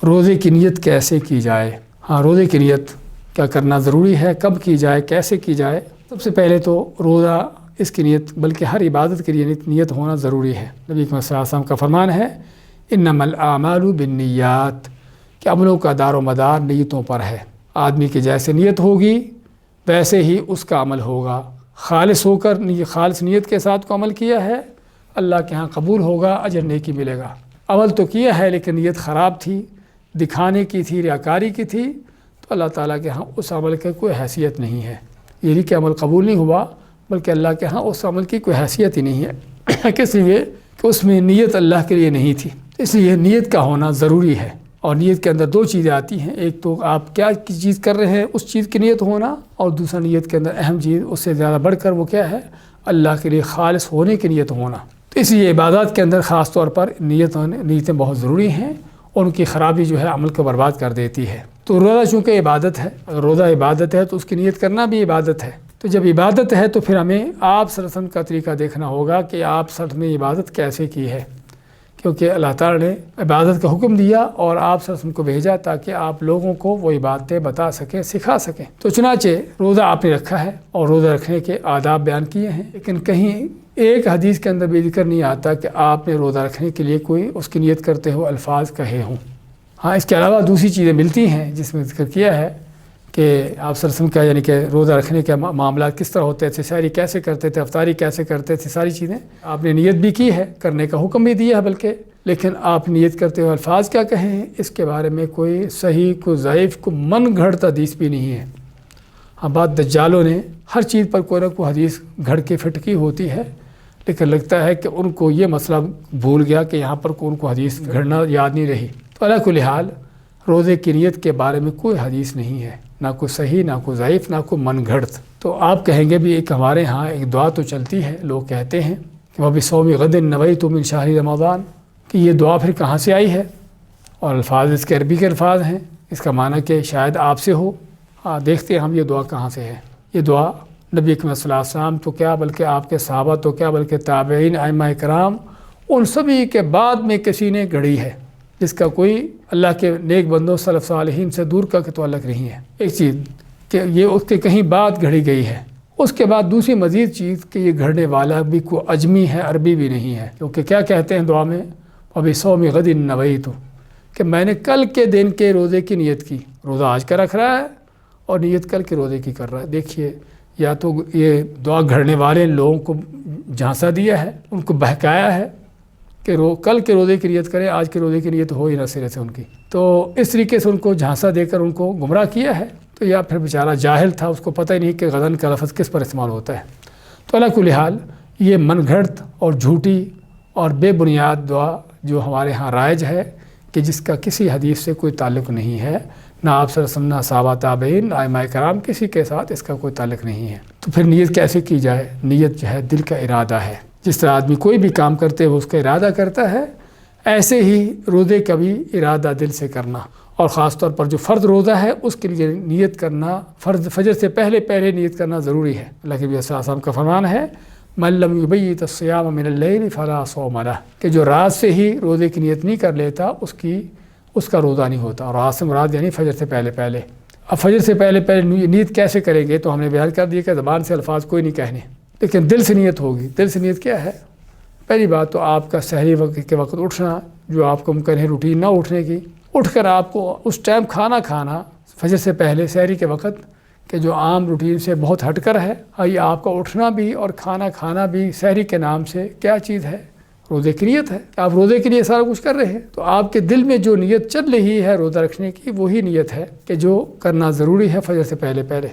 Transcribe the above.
روزے کی نیت کیسے کی جائے؟ ہاں، روزے کی نیت کیا کرنا ضروری ہے، کب کی جائے، کیسے کی جائے؟ سب سے پہلے تو روزہ اس کی نیت بلکہ ہر عبادت کے لیے نیت ہونا ضروری ہے۔ نبی صلی اللہ علیہ وسلم کا فرمان ہے انما الاعمال بالنیات، کہ عملوں کا دار و مدار نیتوں پر ہے۔ آدمی کی جیسے نیت ہوگی ویسے ہی اس کا عمل ہوگا۔ خالص ہو کر خالص نیت کے ساتھ کو عمل کیا ہے، اللہ کے ہاں قبول ہوگا، اجر نیکی ملے گا۔ عمل تو کیا ہے لیکن نیت خراب تھی، دکھانے کی تھی، ریاکاری کی تھی، تو اللہ تعالیٰ کے ہاں اس عمل کی کوئی حیثیت نہیں ہے۔ یہ نہیں کہ عمل قبول نہیں ہوا، بلکہ اللہ کے ہاں اس عمل کی کوئی حیثیت ہی نہیں ہے، کس لیے کہ اس میں نیت اللہ کے لیے نہیں تھی۔ اس لیے نیت کا ہونا ضروری ہے، اور نیت کے اندر دو چیزیں آتی ہیں، ایک تو آپ کیا چیز کر رہے ہیں اس چیز کی نیت ہونا، اور دوسرا نیت کے اندر اہم چیز اس سے زیادہ بڑھ کر وہ کیا ہے، اللہ کے لیے خالص ہونے کی نیت ہونا۔ تو اس لیے عبادات کے اندر خاص طور پر نیتیں بہت ضروری ہیں، اور ان کی خرابی جو ہے عمل کو برباد کر دیتی ہے۔ تو روزہ چونکہ عبادت ہے، اگر روزہ عبادت ہے تو اس کی نیت کرنا بھی عبادت ہے۔ تو جب عبادت ہے تو پھر ہمیں آپ صلی اللہ علیہ وسلم کا طریقہ دیکھنا ہوگا کہ آپ صلی اللہ علیہ وسلم نے عبادت کیسے کی ہے، کیونکہ اللہ تعالیٰ نے عبادت کا حکم دیا اور آپ صلی اللہ علیہ وسلم کو بھیجا تاکہ آپ لوگوں کو وہ عبادتیں بتا سکیں، سکھا سکیں۔ تو چنانچہ روزہ آپ نے رکھا ہے اور روزہ رکھنے کے آداب بیان کیے ہیں، لیکن کہیں ایک حدیث کے اندر بھی ذکر نہیں آتا کہ آپ نے روزہ رکھنے کے لیے کوئی اس کی نیت کرتے ہوئے الفاظ کہے ہوں۔ ہاں، اس کے علاوہ دوسری چیزیں ملتی ہیں جس میں ذکر کیا ہے کہ آپ صلی اللہ علیہ وسلم کا یعنی کہ روزہ رکھنے کے معاملات کس طرح ہوتے تھے، سحری کیسے کرتے تھے، افطاری کیسے کرتے تھے، ساری چیزیں آپ نے نیت بھی کی ہے، کرنے کا حکم بھی دیا ہے بلکہ، لیکن آپ نیت کرتے ہوئے الفاظ کیا کہیں ہیں اس کے بارے میں کوئی صحیح، کوئی ضعیف، کوئی من گھڑت حدیث بھی نہیں ہے۔ ہاں، بعض دجالوں نے ہر چیز پر کوئی نہ کوئی حدیث گھڑ کے فٹ کی ہوتی ہے، لیکن لگتا ہے کہ ان کو یہ مسئلہ بھول گیا کہ یہاں پر ان کو حدیث گھڑنا یاد نہیں رہی۔ تو علی کل حال روزے کی نیت کے بارے میں کوئی حدیث نہیں ہے، نہ کوئی صحیح، نہ کوئی ضعیف، نہ کوئی من گھڑت۔ تو آپ کہیں گے بھی ایک ہمارے ہاں ایک دعا تو چلتی ہے، لوگ کہتے ہیں کہ وَبِصَوْمِ غَدٍ نَوَيْتُ مِنْ شَهْرِ رمضان، کہ یہ دعا پھر کہاں سے آئی ہے، اور الفاظ اس کے عربی کے الفاظ ہیں، اس کا معنی کہ شاید آپ سے ہو۔ دیکھتے ہیں ہم یہ دعا کہاں سے ہے۔ یہ دعا نبی اکرم صلی اللہ علیہ وسلم تو کیا بلکہ آپ کے صحابہ تو کیا بلکہ تابعین، ائمہ کرام، ان سبھی کے بعد میں کسی نے گھڑی ہے، جس کا کوئی اللہ کے نیک بندوں سلف صالحین سے دور کا تعلق نہیں ہے۔ ایک چیز کہ یہ اس کے کہیں بعد گھڑی گئی ہے، اس کے بعد دوسری مزید چیز کہ یہ گھڑنے والا بھی کوئی اجمی ہے، عربی بھی نہیں ہے، کیونکہ کیا کہتے ہیں دعا میں وَبِصَوْمِ غَدٍ نَوَيْتُ، کہ میں نے کل کے دن کے روزے کی نیت کی۔ روزہ آج کا رکھ رہا ہے اور نیت کل کے روزے کی کر رہا ہے۔ دیکھیے، یا تو یہ دعا گھڑنے والے لوگوں کو جھانسا دیا ہے، ان کو بہکایا ہے کہ کل کے روزے کی نیت کریں، آج کے روزے کی نیت ہو ہی نہ سرے سے ان کی، تو اس طریقے سے ان کو جھانسا دے کر ان کو گمراہ کیا ہے۔ تو یا پھر بیچارہ جاہل تھا، اس کو پتہ ہی نہیں کہ غدن کا لفظ کس پر استعمال ہوتا ہے۔ تو علی کل حال یہ من گھڑت اور جھوٹی اور بے بنیاد دعا جو ہمارے ہاں رائج ہے کہ جس کا کسی حدیث سے کوئی تعلق نہیں ہے، نہ آپ صلی اللہ علیہ وسلم، نہ صحابہ تابعین، ائمہ کرام، کسی کے ساتھ اس کا کوئی تعلق نہیں ہے۔ تو پھر نیت کیسے کی جائے؟ نیت جو ہے دل کا ارادہ ہے۔ جس طرح آدمی کوئی بھی کام کرتے ہوئے اس کا ارادہ کرتا ہے، ایسے ہی روزے کا بھی ارادہ دل سے کرنا، اور خاص طور پر جو فرض روزہ ہے اس کے لیے نیت کرنا، فرض فجر سے پہلے نیت کرنا ضروری ہے۔ اللہ کے نبی صلی اللہ علیہ وسلم کا فرمان ہے مَن لَمْ يُبَيِّتِ الصِّيَامَ مِنَ اللَّيْلِ فَلَا صَوْمَ لَهُ، کہ جو رات سے ہی روزے کی نیت نہیں کر لیتا اس کا روزہ نہیں ہوتا۔ اور رات سے مراد یعنی فجر سے پہلے۔ اب فجر سے پہلے نیت کیسے کریں گے؟ تو ہم نے بیان کر دیا کہ زبان سے الفاظ کوئی نہیں کہنے، لیکن دل سے نیت ہوگی۔ دل سے نیت کیا ہے؟ پہلی بات تو آپ کا سحری کے وقت اٹھنا، جو آپ کو ممکن ہے روٹین نہ اٹھنے کی، اٹھ کر آپ کو اس ٹائم کھانا فجر سے پہلے سحری کے وقت، کہ جو عام روٹین سے بہت ہٹ کر ہے، یہ آپ کا اٹھنا بھی اور کھانا بھی سحری کے نام سے کیا چیز ہے؟ روزے کی نیت ہے۔ آپ روزے کے لیے سارا کچھ کر رہے ہیں، تو آپ کے دل میں جو نیت چل رہی ہے روزہ رکھنے کی، وہی نیت ہے کہ جو کرنا ضروری ہے فجر سے پہلے۔